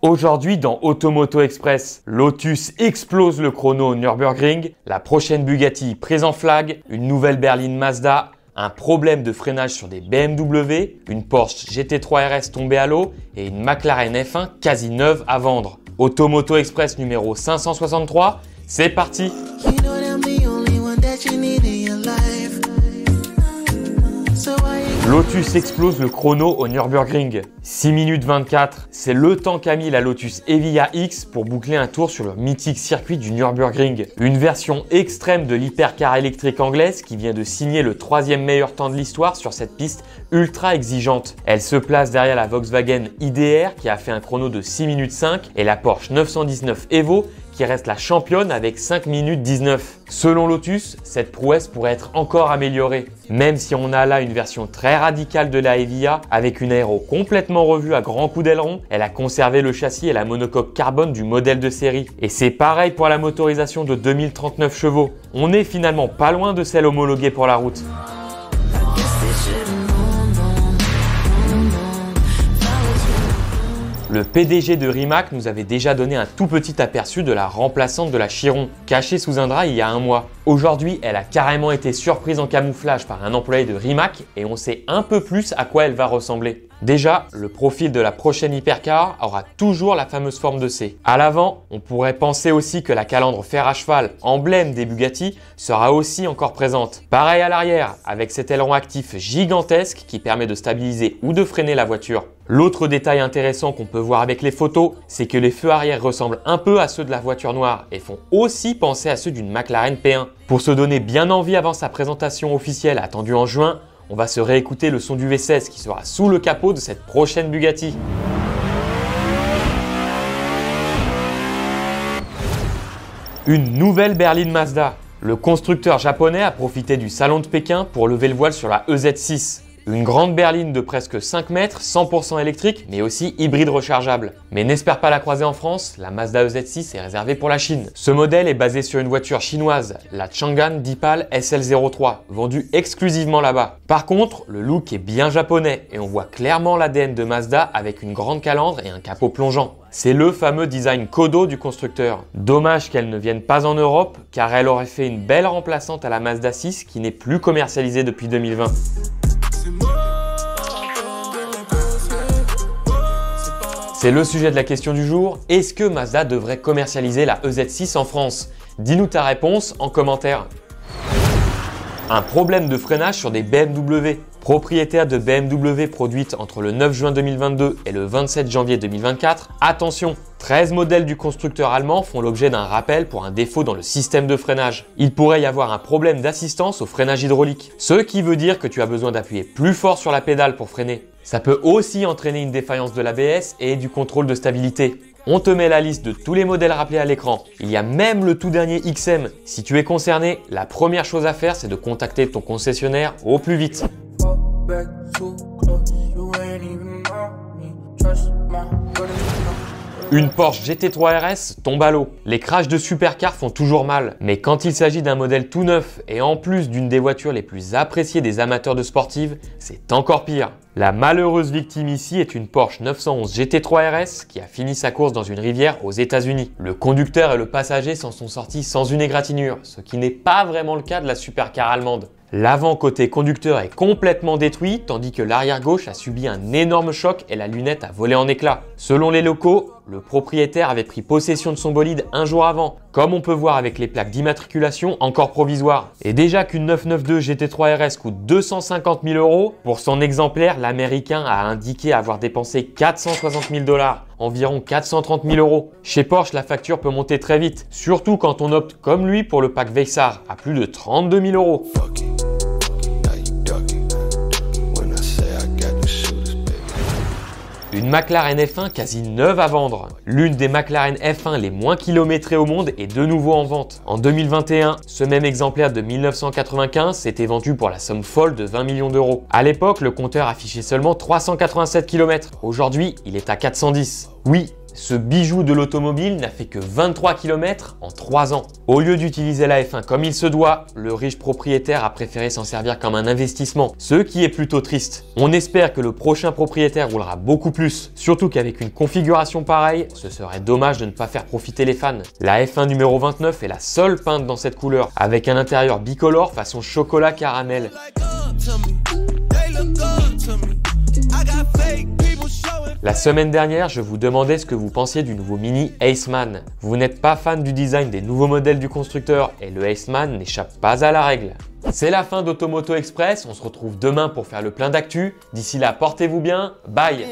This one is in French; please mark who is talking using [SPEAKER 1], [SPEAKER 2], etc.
[SPEAKER 1] Aujourd'hui dans Automoto Express, Lotus explose le chrono au Nürburgring, la prochaine Bugatti prise en flag, une nouvelle berline Mazda, un problème de freinage sur des BMW, une Porsche GT3 RS tombée à l'eau et une McLaren F1 quasi neuve à vendre. Automoto Express numéro 563, c'est parti! Lotus explose le chrono au Nürburgring. 6 minutes 24, c'est le temps qu'a mis la Lotus Evija X pour boucler un tour sur le mythique circuit du Nürburgring. Une version extrême de l'hypercar électrique anglaise qui vient de signer le 3e meilleur temps de l'histoire sur cette piste ultra exigeante. Elle se place derrière la Volkswagen ID.R qui a fait un chrono de 6 minutes 5 et la Porsche 919 Evo qui reste la championne avec 5 minutes 19. Selon Lotus, cette prouesse pourrait être encore améliorée. Même si on a là une version très radicale de la Evija, avec une aéro complètement revue à grands coups d'aileron, elle a conservé le châssis et la monocoque carbone du modèle de série. Et c'est pareil pour la motorisation de 2039 chevaux. On est finalement pas loin de celle homologuée pour la route. Le PDG de Rimac nous avait déjà donné un tout petit aperçu de la remplaçante de la Chiron, cachée sous un drap il y a un mois. Aujourd'hui, elle a carrément été surprise en camouflage par un employé de Rimac et on sait un peu plus à quoi elle va ressembler. Déjà, le profil de la prochaine hypercar aura toujours la fameuse forme de C. À l'avant, on pourrait penser aussi que la calandre fer à cheval, emblème des Bugatti, sera aussi encore présente. Pareil à l'arrière, avec cet aileron actif gigantesque qui permet de stabiliser ou de freiner la voiture. L'autre détail intéressant qu'on peut voir avec les photos, c'est que les feux arrière ressemblent un peu à ceux de la voiture noire et font aussi penser à ceux d'une McLaren P1. Pour se donner bien envie avant sa présentation officielle attendue en juin, on va se réécouter le son du V16 qui sera sous le capot de cette prochaine Bugatti. Une nouvelle berline Mazda. Le constructeur japonais a profité du salon de Pékin pour lever le voile sur la EZ6. Une grande berline de presque 5 mètres, 100% électrique, mais aussi hybride rechargeable. Mais n'espère pas la croiser en France, la Mazda EZ6 est réservée pour la Chine. Ce modèle est basé sur une voiture chinoise, la Changan Deepal SL03, vendue exclusivement là-bas. Par contre, le look est bien japonais et on voit clairement l'ADN de Mazda avec une grande calandre et un capot plongeant. C'est le fameux design Kodo du constructeur. Dommage qu'elle ne vienne pas en Europe, car elle aurait fait une belle remplaçante à la Mazda 6 qui n'est plus commercialisée depuis 2020. C'est le sujet de la question du jour. Est-ce que Mazda devrait commercialiser la EZ6 en France? Dis-nous ta réponse en commentaire. Un problème de freinage sur des BMW. Propriétaire de BMW produite entre le 9 juin 2022 et le 27 janvier 2024, attention, 13 modèles du constructeur allemand font l'objet d'un rappel pour un défaut dans le système de freinage. Il pourrait y avoir un problème d'assistance au freinage hydraulique, ce qui veut dire que tu as besoin d'appuyer plus fort sur la pédale pour freiner. Ça peut aussi entraîner une défaillance de l'ABS et du contrôle de stabilité. On te met la liste de tous les modèles rappelés à l'écran. Il y a même le tout dernier XM. Si tu es concerné, la première chose à faire, c'est de contacter ton concessionnaire au plus vite. Une Porsche GT3 RS tombe à l'eau. Les crashs de supercars font toujours mal, mais quand il s'agit d'un modèle tout neuf et en plus d'une des voitures les plus appréciées des amateurs de sportives, c'est encore pire. La malheureuse victime ici est une Porsche 911 GT3 RS qui a fini sa course dans une rivière aux États-Unis. Le conducteur et le passager s'en sont sortis sans une égratignure, ce qui n'est pas vraiment le cas de la supercar allemande. L'avant côté conducteur est complètement détruit, tandis que l'arrière gauche a subi un énorme choc et la lunette a volé en éclats. Selon les locaux, le propriétaire avait pris possession de son bolide un jour avant, comme on peut voir avec les plaques d'immatriculation encore provisoires. Et déjà qu'une 992 GT3 RS coûte 250 000 €, pour son exemplaire, l'américain a indiqué avoir dépensé 460 000 $, environ 430 000 €. Chez Porsche, la facture peut monter très vite, surtout quand on opte comme lui pour le pack Veysar à plus de 32 000 €. Une McLaren F1 quasi neuve à vendre. L'une des McLaren F1 les moins kilométrées au monde est de nouveau en vente. En 2021, ce même exemplaire de 1995 s'était vendu pour la somme folle de 20 millions €. À l'époque, le compteur affichait seulement 387 km. Aujourd'hui, il est à 410. Oui, Ce bijou de l'automobile n'a fait que 23 km en 3 ans. Au lieu d'utiliser la F1 comme il se doit, le riche propriétaire a préféré s'en servir comme un investissement, ce qui est plutôt triste. On espère que le prochain propriétaire roulera beaucoup plus, surtout qu'avec une configuration pareille, ce serait dommage de ne pas faire profiter les fans. La F1 numéro 29 est la seule peinte dans cette couleur, avec un intérieur bicolore façon chocolat caramel. La semaine dernière, je vous demandais ce que vous pensiez du nouveau Mini Aceman. Vous n'êtes pas fan du design des nouveaux modèles du constructeur et le Aceman n'échappe pas à la règle. C'est la fin d'Automoto Express, on se retrouve demain pour faire le plein d'actu. D'ici là, portez-vous bien, bye!